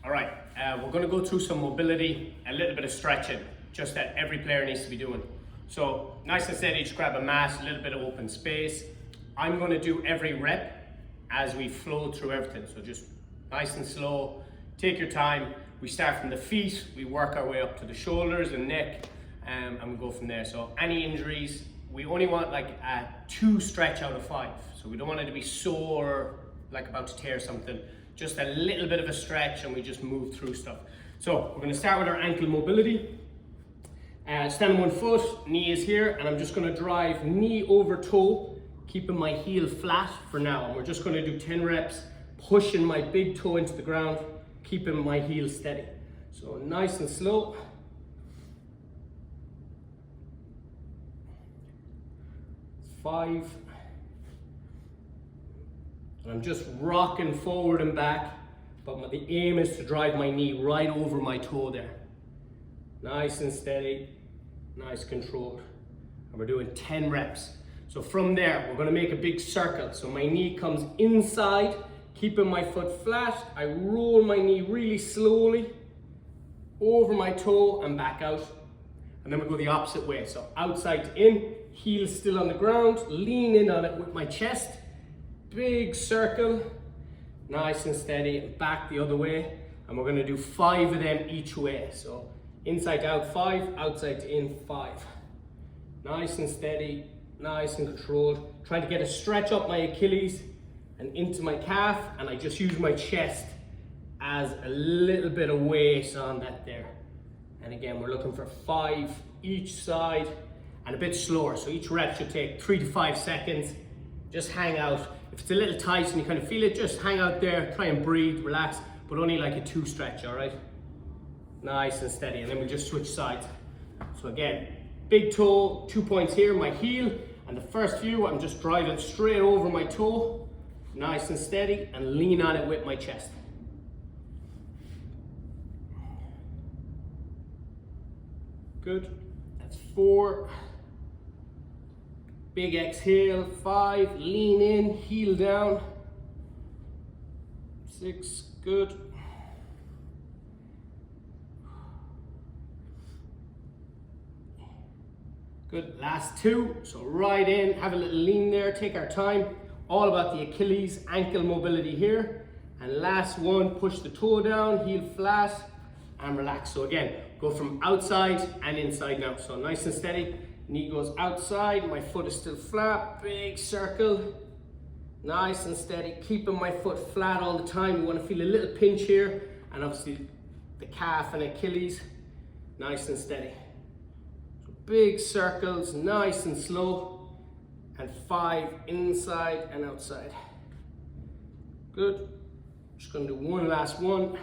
All right, we're going to go through some mobility, a little bit of stretching, just that every player needs to be doing. So nice and steady, just grab a mat, a little bit of open space. I'm going to do every rep as we flow through everything. So just nice and slow, take your time. We start from the feet, we work our way up to the shoulders and neck, and we go from there. So any injuries, we only want like a 2 stretch out of 5. So we don't want it to be sore, like about to tear something. Just a little bit of a stretch and we just move through stuff. So we're going to start with our ankle mobility. Stand on one foot, knee is here, and I'm just going to drive knee over toe, keeping my heel flat for now. And we're just going to do 10 reps, pushing my big toe into the ground, keeping my heel steady. So nice and slow. 5. And I'm just rocking forward and back, but the aim is to drive my knee right over my toe there. Nice and steady, nice control. And we're doing 10 reps. So from there, we're gonna make a big circle. So my knee comes inside, keeping my foot flat. I roll my knee really slowly over my toe and back out. And then we go the opposite way. So outside to in, heel still on the ground, lean in on it with my chest. Big circle, nice and steady, and back the other way. And we're gonna do 5 of them each way. So inside out 5, outside to in 5. Nice and steady, nice and controlled. Trying to get a stretch up my Achilles and into my calf, and I just use my chest as a little bit of weight on that there. And again, we're looking for 5 each side and a bit slower. So each rep should take 3 to 5 seconds. Just hang out. If it's a little tight and you kind of feel it, just hang out there, try and breathe, relax, but only like a 2 stretch, all right? Nice and steady, and then we'll just switch sides. So again, big toe, 2 points here, my heel, and the first few, I'm just driving straight over my toe, nice and steady, and lean on it with my chest. Good, that's 4. Big exhale, 5, lean in, heel down. 6, good. Good, last 2, so right in, have a little lean there, take our time. All about the Achilles, ankle mobility here. And last one, push the toe down, heel flat, and relax. So again, go from outside and inside now. So nice and steady. Knee goes outside, my foot is still flat, big circle, nice and steady, keeping my foot flat all the time. You want to feel a little pinch here, and obviously the calf and Achilles, nice and steady. So big circles, nice and slow, and 5 inside and outside. Good, just going to do one last one,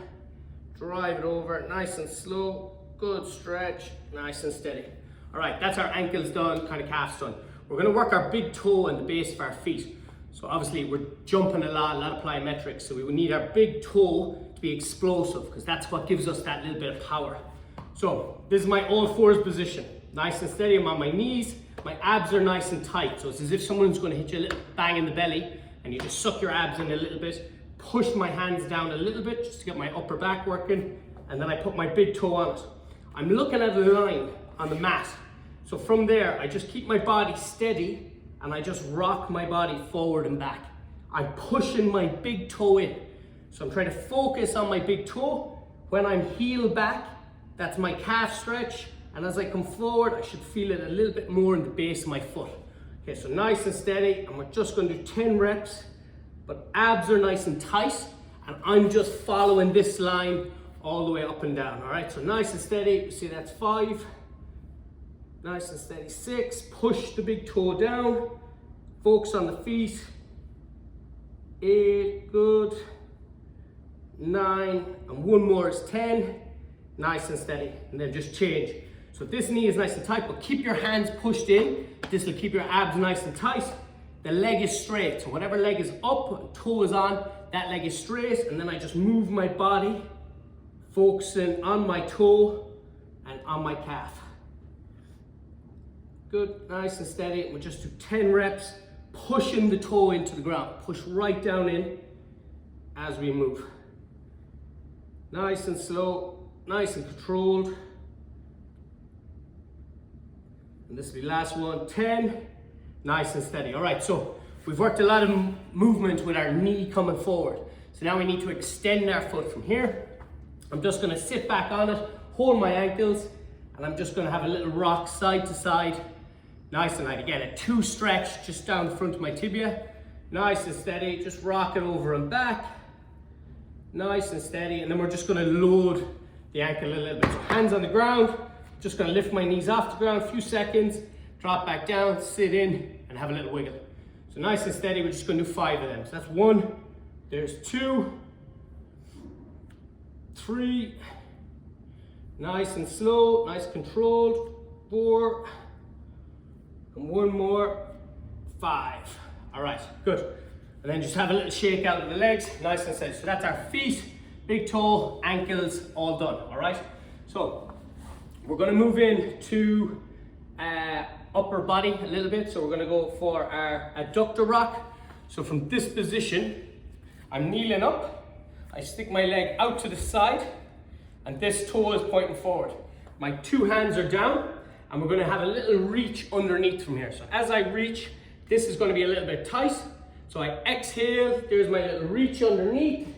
drive it over, nice and slow, good stretch, nice and steady. All right, that's our ankles done, kind of calves done. We're gonna work our big toe and the base of our feet. So obviously we're jumping a lot of plyometrics, so we would need our big toe to be explosive, because that's what gives us that little bit of power. So this is my all 4s position. Nice and steady, I'm on my knees, my abs are nice and tight. So it's as if someone's gonna hit you a little bang in the belly, and you just suck your abs in a little bit, push my hands down a little bit, just to get my upper back working, and then I put my big toe on it. I'm looking at a line on the mat. So from there, I just keep my body steady and I just rock my body forward and back. I'm pushing my big toe in. So I'm trying to focus on my big toe. When I'm heel back, that's my calf stretch. And as I come forward, I should feel it a little bit more in the base of my foot. Okay, so nice and steady. And we're just going to do 10 reps, but abs are nice and tight. And I'm just following this line all the way up and down. All right, so nice and steady. You see that's 5. Nice and steady, 6, push the big toe down, focus on the feet, 8, good, 9, and one more is 10, nice and steady, and then just change. So this knee is nice and tight, but keep your hands pushed in. This will keep your abs nice and tight. The leg is straight, so whatever leg is up, toe is on, that leg is straight, and then I just move my body, focusing on my toe and on my calf. Good, nice and steady. We'll just do 10 reps, pushing the toe into the ground. Push right down in as we move. Nice and slow, nice and controlled. And this will be last one, 10. Nice and steady. All right, so we've worked a lot of movement with our knee coming forward. So now we need to extend our foot from here. I'm just gonna sit back on it, hold my ankles, and I'm just gonna have a little rock side to side. Nice and light. Again, a 2 stretch just down the front of my tibia. Nice and steady, just rock it over and back. Nice and steady, and then we're just gonna load the ankle a little bit. So hands on the ground, just gonna lift my knees off the ground, a few seconds, drop back down, sit in, and have a little wiggle. So nice and steady, we're just gonna do 5 of them. So that's 1, there's 2, 3, nice and slow, nice controlled, 4, and 1 more, 5. All right, good. And then just have a little shake out of the legs, nice and steady. So that's our feet, big toe, ankles, all done, all right? So we're gonna move into upper body a little bit. So we're gonna go for our adductor rock. So from this position, I'm kneeling up, I stick my leg out to the side, and this toe is pointing forward. My 2 hands are down, and we're gonna have a little reach underneath from here. So as I reach, this is gonna be a little bit tight. So I exhale, there's my little reach underneath.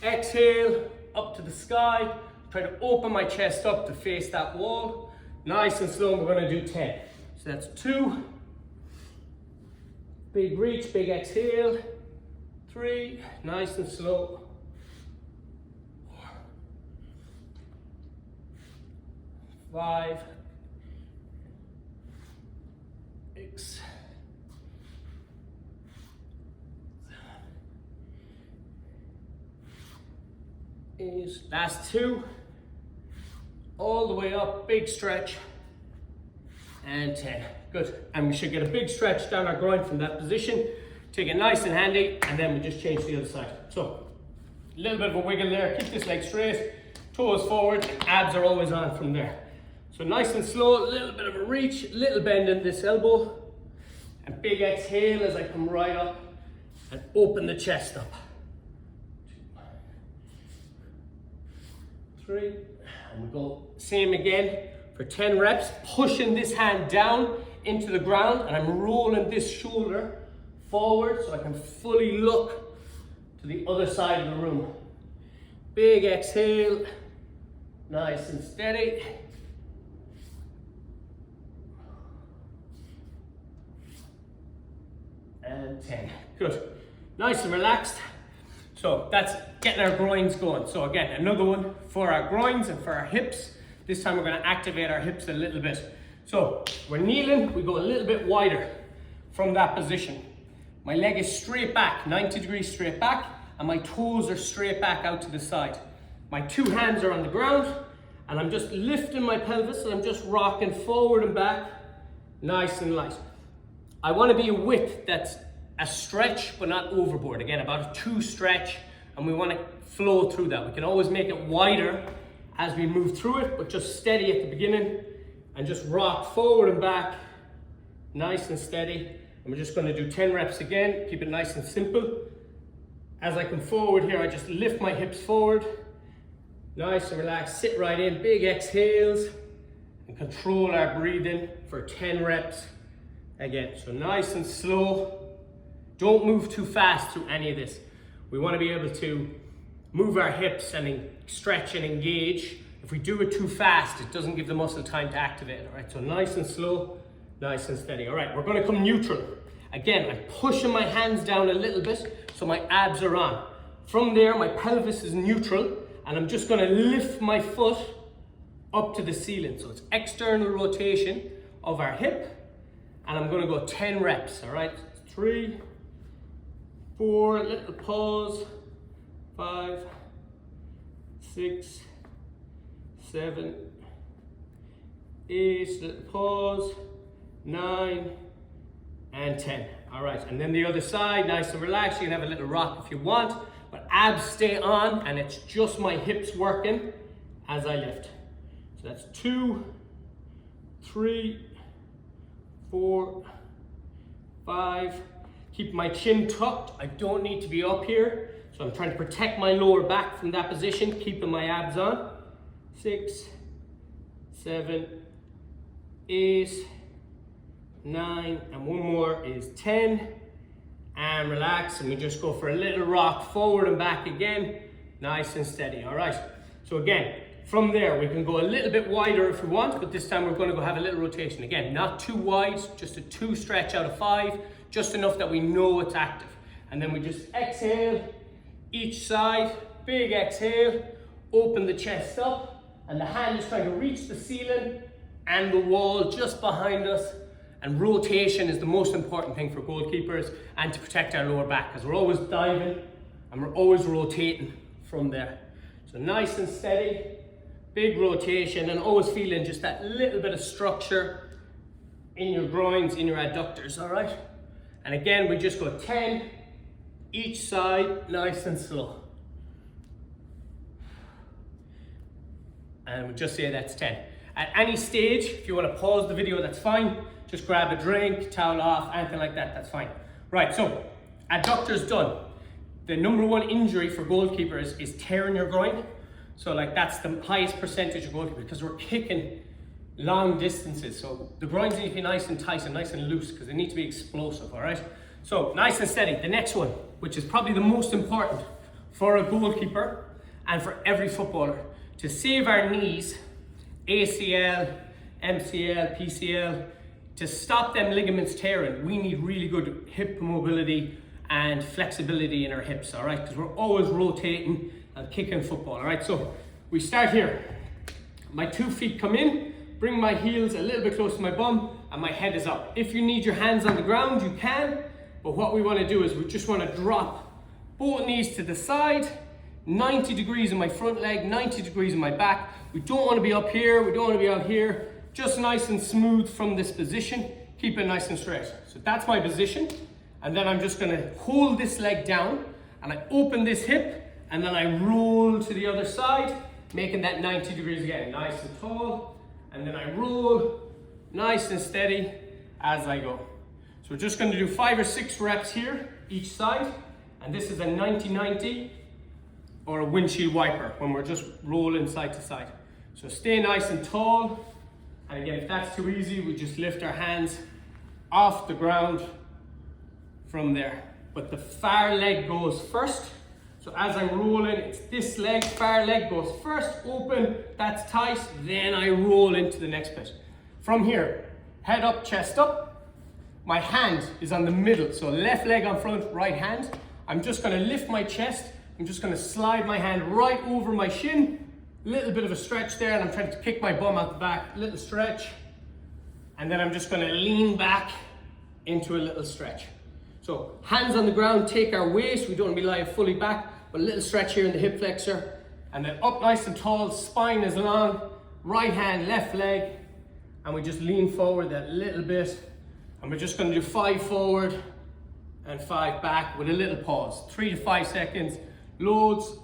Exhale, up to the sky. Try to open my chest up to face that wall. Nice and slow, and we're gonna do 10. So that's 2. Big reach, big exhale. 3, nice and slow. 4, 5, 6, 8, last 2, all the way up, big stretch, and 10. Good. And we should get a big stretch down our groin from that position. Take it nice and handy, and then we just change to the other side. So a little bit of a wiggle there, keep this leg straight, toes forward, abs are always on from there. So nice and slow, a little bit of a reach, little bend in this elbow, and big exhale as I come right up and open the chest up. 2, 3, and we go same again for 10 reps, pushing this hand down into the ground, and I'm rolling this shoulder forward so I can fully look to the other side of the room. Big exhale, nice and steady. And 10. Good. Nice and relaxed. So that's getting our groins going. So again, another one for our groins and for our hips. This time we're going to activate our hips a little bit. So we're kneeling, we go a little bit wider from that position. My leg is straight back, 90 degrees straight back, and my toes are straight back out to the side. My 2 hands are on the ground, and I'm just lifting my pelvis, and I'm just rocking forward and back, nice and light. I want to be a width that's a stretch, but not overboard. Again, about a 2 stretch, and we want to flow through that. We can always make it wider as we move through it, but just steady at the beginning, and just rock forward and back, nice and steady. And we're just going to do 10 reps again, keep it nice and simple. As I come forward here, I just lift my hips forward, nice and relaxed, sit right in, big exhales, and control our breathing for 10 reps again. So nice and slow. Don't move too fast through any of this. We want to be able to move our hips and stretch and engage. If we do it too fast, it doesn't give the muscle time to activate. All right, so nice and slow, nice and steady. All right, we're going to come neutral. Again, I'm pushing my hands down a little bit so my abs are on. From there, my pelvis is neutral, and I'm just going to lift my foot up to the ceiling. So it's external rotation of our hip, and I'm going to go 10 reps. All right, 3, 4, little pause, 5, 6, 7, 8, little pause, 9, and 10. All right, and then the other side, nice and relaxed. You can have a little rock if you want, but abs stay on, and it's just my hips working as I lift. So that's 2, 3, 4, 5. Keep my chin tucked. I don't need to be up here. So I'm trying to protect my lower back from that position, keeping my abs on. 6, 7, 8, 9, and one more is 10. And relax, and we just go for a little rock forward and back again, nice and steady. All right, so again, from there we can go a little bit wider if we want, but this time we're going to go have a little rotation. Again, not too wide, just a 2 stretch out of 5, just enough that we know it's active. And then we just exhale each side, big exhale, open the chest up, and the hand is trying to reach the ceiling and the wall just behind us. And rotation is the most important thing for goalkeepers and to protect our lower back, because we're always diving and we're always rotating from there. So nice and steady, big rotation, and always feeling just that little bit of structure in your groins, in your adductors, all right? And again, we just go 10 each side, nice and slow. And we just say that's 10. At any stage, if you want to pause the video, that's fine. Just grab a drink, towel off, anything like that, that's fine. Right, so adductor's done. The #1 injury for goalkeepers is tearing your groin. So like that's the highest percentage of goalkeepers, because we're kicking long distances. So the groins need to be nice and tight and nice and loose, because they need to be explosive, all right? So nice and steady. The next one, which is probably the most important for a goalkeeper and for every footballer, to save our knees, ACL, MCL, PCL, to stop them ligaments tearing, we need really good hip mobility and flexibility in our hips, all right? Because we're always rotating and kicking football, all right? So we start here. My 2 feet come in, bring my heels a little bit close to my bum, and my head is up. If you need your hands on the ground, you can, but what we want to do is we just want to drop both knees to the side, 90 degrees in my front leg, 90 degrees in my back. We don't want to be up here, we don't want to be out here. Just nice and smooth from this position. Keep it nice and straight. So that's my position. And then I'm just gonna hold this leg down, and I open this hip, and then I roll to the other side, making that 90 degrees again. Nice and tall. And then I roll, nice and steady as I go. So we're just gonna do 5 or 6 reps here, each side. And this is a 90-90 or a windshield wiper when we're just rolling side to side. So stay nice and tall. And again, if that's too easy, we just lift our hands off the ground from there. But the far leg goes first. So as I'm rolling, it's this leg, far leg goes first, open, that's tight, then I roll into the next bit. From here, head up, chest up. My hand is on the middle, so left leg on front, right hand. I'm just gonna lift my chest. I'm just gonna slide my hand right over my shin. Little bit of a stretch there, and I'm trying to kick my bum out the back, little stretch. And then I'm just gonna lean back into a little stretch. So hands on the ground, take our waist. We don't wanna be lying fully back, but a little stretch here in the hip flexor. And then up nice and tall, spine is long, right hand, left leg. And we just lean forward that little bit. And we're just gonna do 5 forward and 5 back with a little pause. 3 to 5 seconds, loads,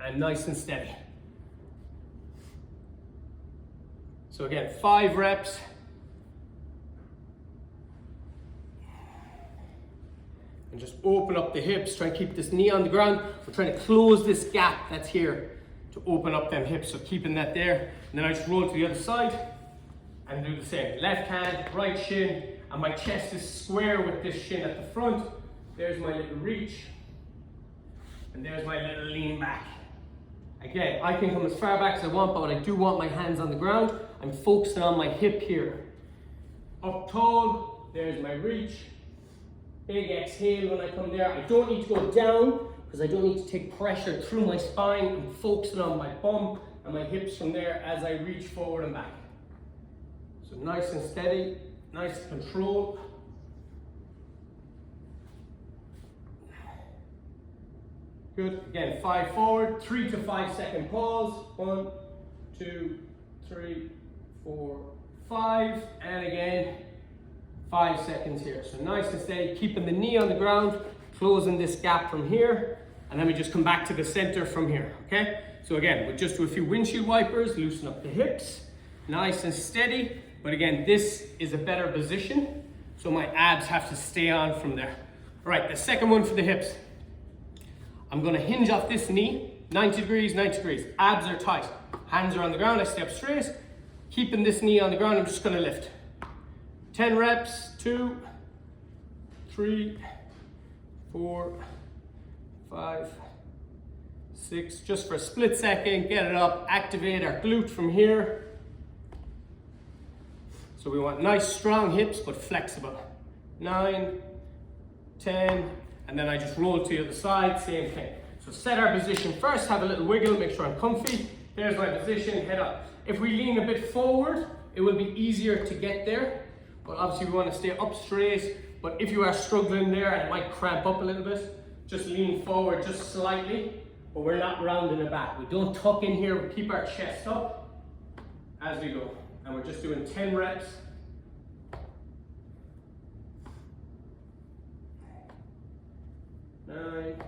and nice and steady. So again, 5 reps. And just open up the hips, try and keep this knee on the ground. We're trying to close this gap that's here to open up them hips, so keeping that there. And then I just roll to the other side and do the same. Left hand, right shin, and my chest is square with this shin at the front. There's my little reach, and there's my little lean back. Again, I can come as far back as I want, but I do want my hands on the ground. I'm focusing on my hip here. Up tall, there's my reach. Big exhale when I come there. I don't need to go down, because I don't need to take pressure through my spine. I'm focusing on my bum and my hips from there as I reach forward and back. So nice and steady, nice control. Good, again, 5 forward, 3 to 5 second pause. 1, 2, 3, 4, 5, and again, 5 seconds here. So nice and steady, keeping the knee on the ground, closing this gap from here, and then we just come back to the center from here, okay? So again, we'll just do a few windshield wipers, loosen up the hips, nice and steady, but again, this is a better position, so my abs have to stay on from there. All right, the second one for the hips. I'm gonna hinge off this knee, 90 degrees, 90 degrees. Abs are tight. Hands are on the ground, I stay up straight. Keeping this knee on the ground, I'm just gonna lift. 10 reps, 2, 3, 4, 5, 6. Just for a split second, get it up, activate our glute from here. So we want nice strong hips, but flexible. 9, 10, and then I just roll to the other side, same thing. So set our position first, have a little wiggle, make sure I'm comfy. There's my position, head up. If we lean a bit forward, it will be easier to get there, but obviously we want to stay up straight. But if you are struggling there and it might cramp up a little bit, just lean forward just slightly, but we're not rounding it back. We don't tuck in here, we keep our chest up as we go. And we're just doing 10 reps. 9,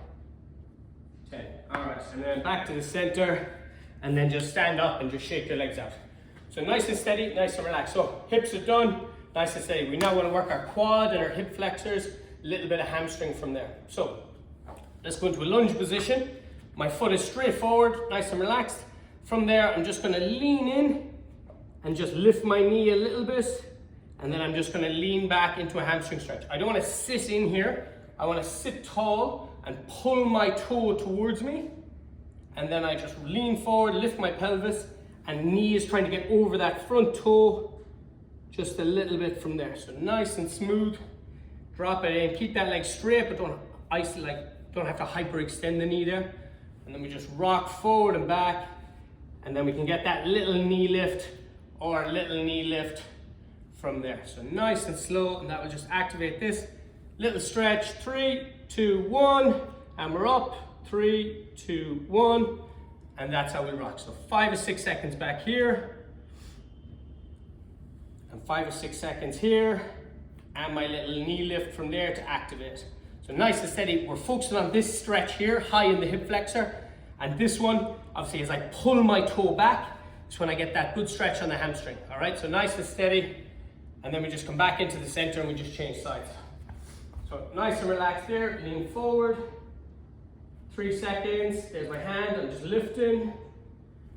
10. All right, and then back to the center, and then just stand up and just shake your legs out. So nice and steady, nice and relaxed. So hips are done, nice and steady. We now want to work our quad and our hip flexors, a little bit of hamstring from there. So let's go into a lunge position. My foot is straight forward, nice and relaxed. From there, I'm just going to lean in and just lift my knee a little bit, and then I'm just going to lean back into a hamstring stretch. I don't want to sit in here. I want to sit tall and pull my toe towards me, and then I just lean forward, lift my pelvis, and knee is trying to get over that front toe just a little bit from there. So nice and smooth. Drop it in, keep that leg straight, but don't have to hyperextend the knee there. And then we just rock forward and back, and then we can get that little knee lift or a little knee lift from there. So nice and slow, and that will just activate this. Little stretch, 3, 2, 1, and we're up, 3, 2, 1, and that's how we rock. So 5 or 6 seconds back here, and 5 or 6 seconds here, and my little knee lift from there to activate. So nice and steady. We're focusing on this stretch here, high in the hip flexor, and this one, obviously, as I pull my toe back, it's when I get that good stretch on the hamstring. All right, so nice and steady, and then we just come back into the center and we just change sides. So nice and relaxed there, lean forward, 3 seconds, there's my hand, I'm just lifting,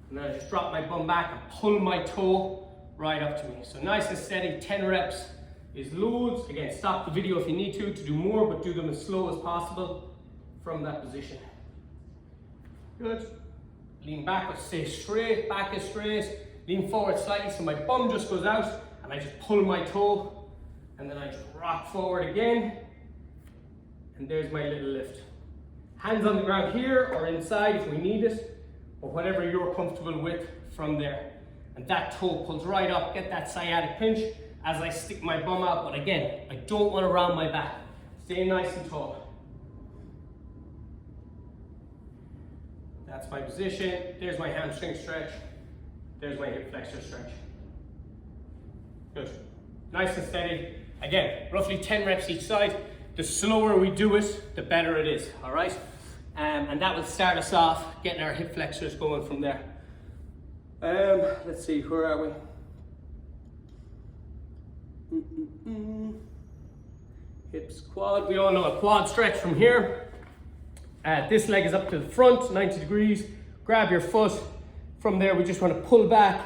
and then I just drop my bum back and pull my toe right up to me. So nice and steady, 10 reps is loads. Again, stop the video if you need to do more, but do them as slow as possible from that position. Good. Lean back, but stay straight, back is straight, lean forward slightly so my bum just goes out, and I just pull my toe, and then I just rock forward again. And there's my little lift. Hands on the ground here or inside if we need it, or whatever you're comfortable with from there. And that toe pulls right up, get that sciatic pinch as I stick my bum out. But again, I don't want to round my back. Stay nice and tall. That's my position. There's my hamstring stretch. There's my hip flexor stretch. Good. Nice and steady. Again, roughly 10 reps each side. The slower we do it, the better it is, all right? And that will start us off, getting our hip flexors going from there. Let's see, where are we? Hips, quad. We all know a quad stretch from here. This leg is up to the front, 90 degrees. Grab your foot. From there, we just want to pull back,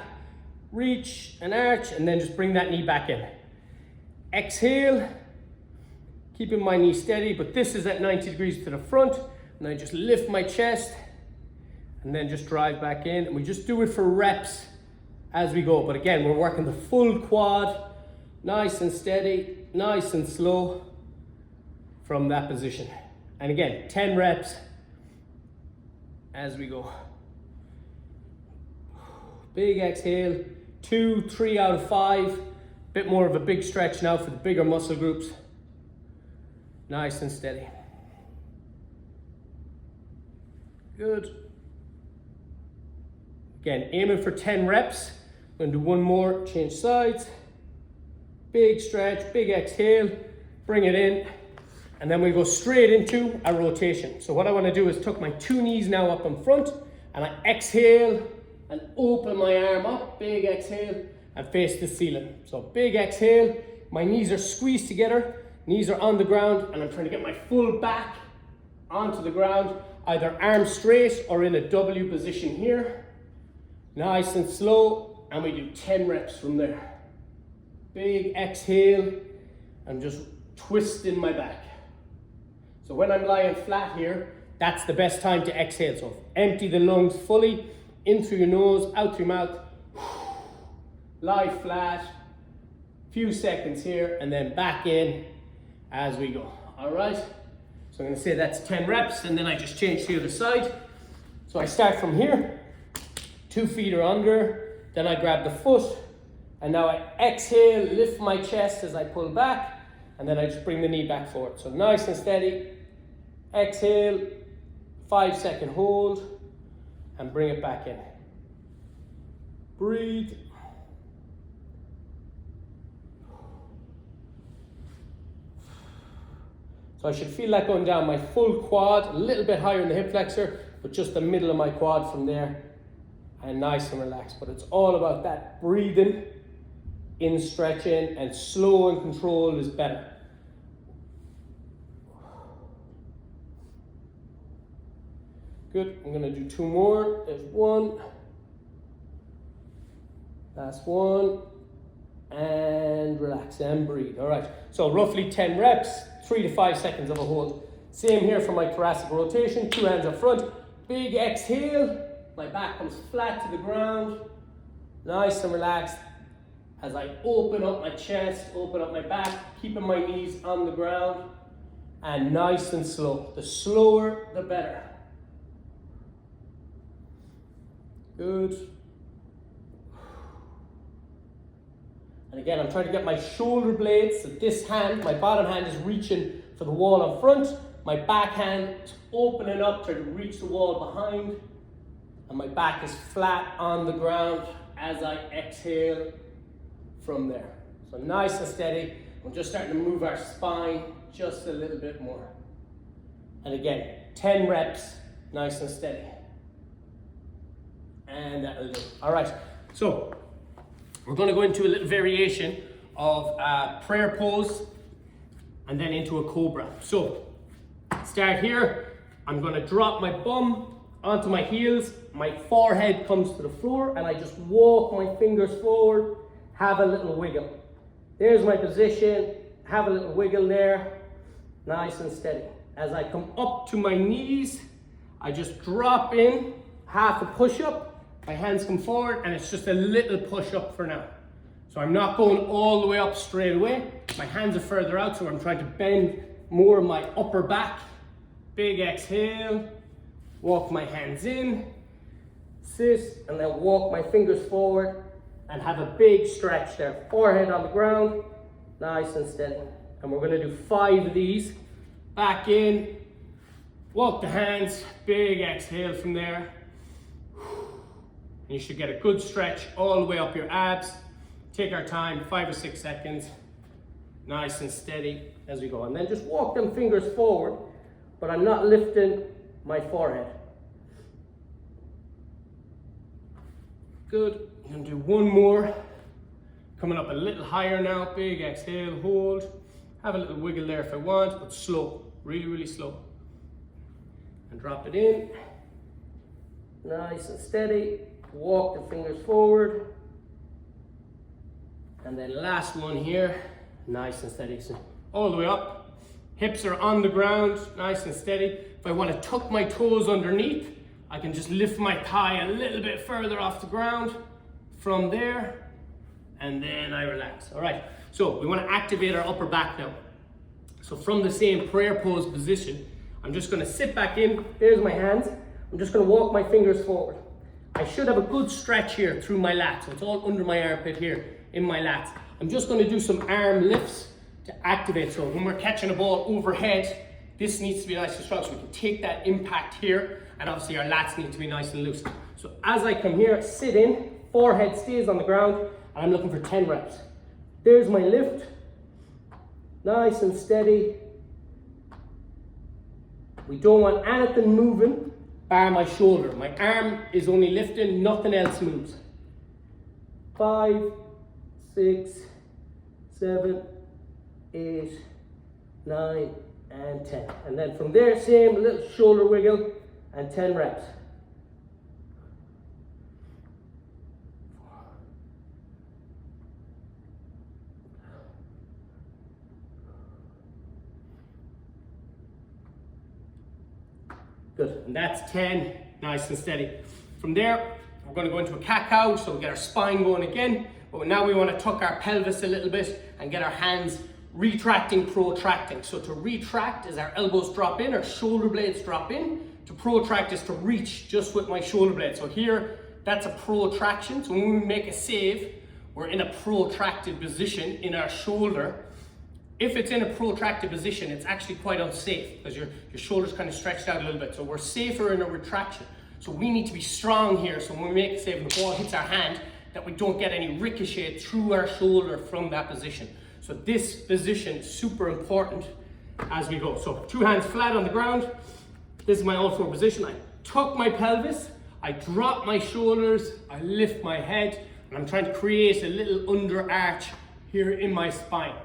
reach and arch, and then just bring that knee back in. Exhale. Keeping my knee steady, but this is at 90 degrees to the front, and I just lift my chest, and then just drive back in, and we just do it for reps as we go. But again, we're working the full quad, nice and steady, nice and slow from that position. And again, 10 reps as we go. Big exhale, 2, 3 out of 5. Bit more of a big stretch now for the bigger muscle groups. Nice and steady. Good. Again, aiming for 10 reps. I'm going to do one more, change sides. Big stretch, big exhale, bring it in, and then we go straight into a rotation. So what I want to do is tuck my 2 knees now up in front, and I exhale and open my arm up, big exhale, and face the ceiling. So big exhale, my knees are squeezed together, knees are on the ground, and I'm trying to get my full back onto the ground. either arms straight or in a W position here. Nice and slow, and we do 10 reps from there. Big exhale, and just twisting my back. So when I'm lying flat here, that's the best time to exhale. So empty the lungs fully, in through your nose, out through your mouth. Lie flat, few seconds here, and then back in as we go. All right? So I'm gonna say that's 10 reps, and then I just change to the other side. So I start from here, 2 feet are under, then I grab the foot, and now I exhale, lift my chest as I pull back, and then I just bring the knee back forward. So nice and steady, exhale, 5-second hold, and bring it back in. Breathe. So I should feel that going down my full quad, a little bit higher in the hip flexor, but just the middle of my quad from there, and nice and relaxed. But it's all about that breathing, in stretching, and slow and controlled is better. Good, I'm gonna do 2 more. There's 1. Last one. And relax and breathe. All right, so roughly 10 reps, 3 to 5 seconds of a hold. Same here for my thoracic rotation, 2 hands up front. Big exhale, my back comes flat to the ground. Nice and relaxed as I open up my chest, open up my back, keeping my knees on the ground, and nice and slow. The slower, the better. Good. And again, I'm trying to get my shoulder blades, so this hand, my bottom hand is reaching for the wall in front, my back hand is opening up to reach the wall behind, and my back is flat on the ground as I exhale from there. So nice and steady. We're just starting to move our spine just a little bit more. And again, 10 reps, nice and steady. And that'll do. All right, so we're going to go into a little variation of prayer pose and then into a cobra. So start here. I'm going to drop my bum onto my heels. My forehead comes to the floor, and I just walk my fingers forward, have a little wiggle. There's my position. Have a little wiggle there. Nice and steady. As I come up to my knees, I just drop in, half a push-up. My hands come forward, and it's just a little push-up for now. So I'm not going all the way up straight away. My hands are further out, so I'm trying to bend more of my upper back. Big exhale, walk my hands in, sit, and then walk my fingers forward, and have a big stretch there. Forehead on the ground, nice and steady. And we're gonna do 5 of these. Back in, walk the hands, big exhale from there. You should get a good stretch all the way up your abs. Take our time, 5 or 6 seconds. Nice and steady as we go. And then just walk them fingers forward, but I'm not lifting my forehead. Good. I'm gonna do 1 more. Coming up a little higher now. Big exhale, hold. Have a little wiggle there if I want, but slow. Really, really slow. And drop it in. Nice and steady. Walk the fingers forward. And then last one here. Nice and steady. So all the way up. Hips are on the ground. Nice and steady. If I want to tuck my toes underneath, I can just lift my thigh a little bit further off the ground from there. And then I relax. All right. So we want to activate our upper back now. So from the same prayer pose position, I'm just going to sit back in. There's my hands. I'm just going to walk my fingers forward. I should have a good stretch here through my lats. So it's all under my armpit here in my lats. I'm just going to do some arm lifts to activate. So when we're catching a ball overhead, this needs to be nice and strong so we can take that impact here. And obviously our lats need to be nice and loose. So as I come here, sit in, forehead stays on the ground, and I'm looking for 10 reps. There's my lift. Nice and steady. We don't want anything moving, bar my shoulder. My arm is only lifting, nothing else moves. 5, 6, 7, 8, 9, and 10. And then from there, same little shoulder wiggle. and 10 reps. Good, and that's 10, nice and steady. From there, we're going to go into a cat-cow, so we get our spine going again, but now we want to tuck our pelvis a little bit and get our hands retracting, protracting. So to retract is our elbows drop in, our shoulder blades drop in. To protract is to reach just with my shoulder blade. So here, that's a protraction. So when we make a save, we're in a protracted position in our shoulder. If it's in a protracted position, it's actually quite unsafe because your shoulder's kind of stretched out a little bit. So we're safer in a retraction. So we need to be strong here. So when we make a save and the ball hits our hand, that we don't get any ricochet through our shoulder from that position. So this position is super important as we go. So 2 hands flat on the ground. This is my all four position. I tuck my pelvis, I drop my shoulders, I lift my head, and I'm trying to create a little under arch here in my spine.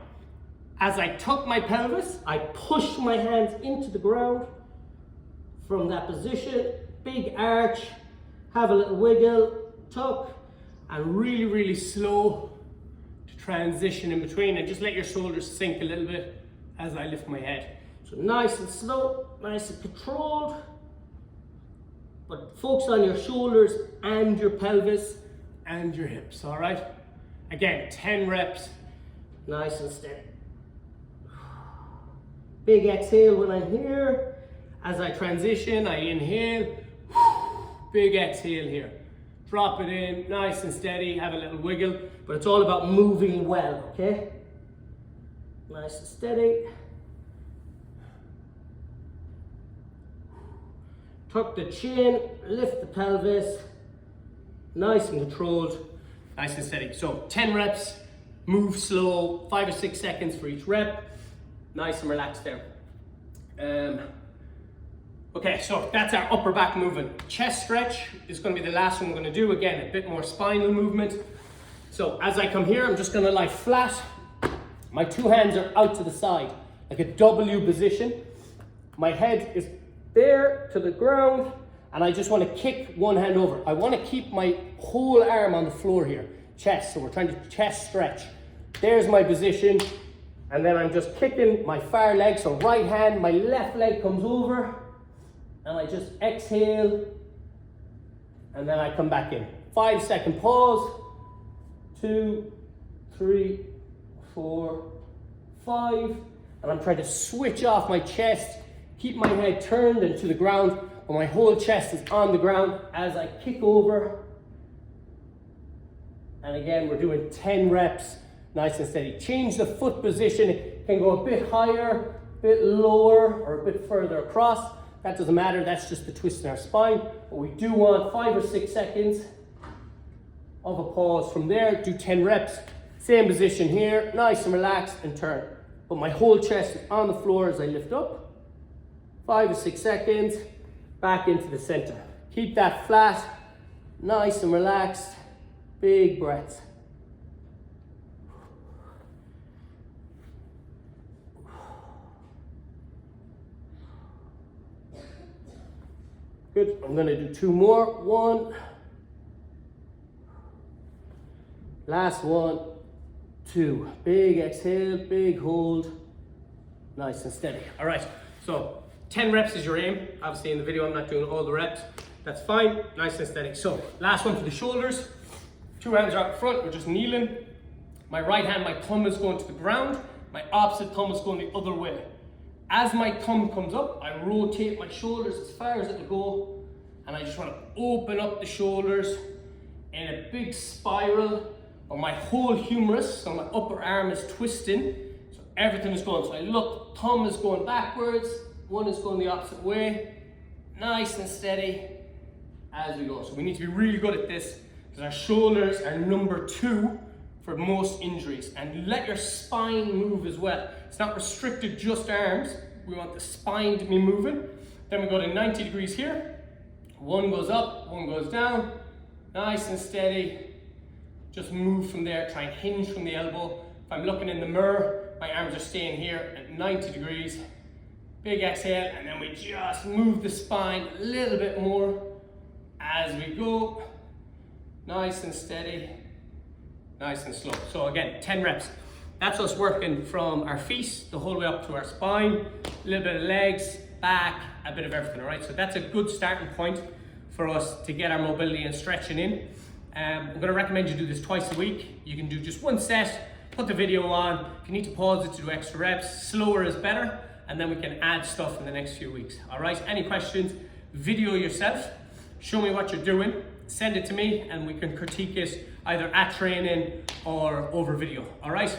As I tuck my pelvis, I push my hands into the ground from that position, big arch, have a little wiggle, tuck, and really, really slow to transition in between, and just let your shoulders sink a little bit as I lift my head. So nice and slow, nice and controlled, but focus on your shoulders and your pelvis and your hips, all right? Again, 10 reps, nice and steady. Big exhale when I'm here. As I transition, I inhale, big exhale here. Drop it in, nice and steady, have a little wiggle, but it's all about moving well, okay? Nice and steady. Tuck the chin, lift the pelvis, nice and controlled, nice and steady. So 10 reps, move slow, 5 or 6 seconds for each rep. Nice and relaxed there. Okay, so that's our upper back movement. Chest stretch is going to be the last one we're going to do. Again, a bit more spinal movement. So as I come here, I'm just going to lie flat. My 2 hands are out to the side, like a W position. My head is there to the ground, and I just want to kick one hand over. I want to keep my whole arm on the floor here, chest. So we're trying to chest stretch. There's my position. And then I'm just kicking my far leg, so right hand, my left leg comes over, and I just exhale, and then I come back in. 5 second pause, 2, 3, 4, 5, and I'm trying to switch off my chest, keep my head turned and to the ground, but my whole chest is on the ground as I kick over. And again, we're doing 10 reps. Nice and steady. Change the foot position. It can go a bit higher, a bit lower, or a bit further across. That doesn't matter. That's just the twist in our spine. But we do want 5 or 6 seconds of a pause from there. Do 10 reps. Same position here. Nice and relaxed and turn. But my whole chest is on the floor as I lift up. 5 or 6 seconds. Back into the center. Keep that flat. Nice and relaxed. Big breaths. Good, I'm gonna do 2 more. 1. Last 1, 2. Big exhale, big hold. Nice and steady. All right, so 10 reps is your aim. Obviously in the video I'm not doing all the reps. That's fine, nice and steady. So last one for the shoulders. 2 hands are out front, we're just kneeling. My right hand, my thumb is going to the ground. My opposite thumb is going the other way. As my thumb comes up, I rotate my shoulders as far as it'll go, and I just want to open up the shoulders in a big spiral, or my whole humerus, so my upper arm is twisting, so everything is going. So I look, thumb is going backwards, one is going the opposite way, nice and steady as we go. So we need to be really good at this, because our shoulders are number 2 for most injuries. And let your spine move as well. It's not restricted just arms. We want the spine to be moving. Then we go to 90 degrees here. 1 goes up, 1 goes down. Nice and steady. Just move from there. Try and hinge from the elbow. If I'm looking in the mirror, my arms are staying here at 90 degrees. Big exhale, and then we just move the spine a little bit more as we go. Nice and steady, nice and slow. So again, 10 reps. That's us working from our feet the whole way up to our spine, a little bit of legs, back, a bit of everything, all right? So that's a good starting point for us to get our mobility and stretching in. I'm gonna recommend you do this twice a week. You can do just one set, put the video on. If you need to pause it to do extra reps, slower is better, and then we can add stuff in the next few weeks, all right? Any questions, video yourself, show me what you're doing, send it to me, and we can critique it either at training or over video, all right?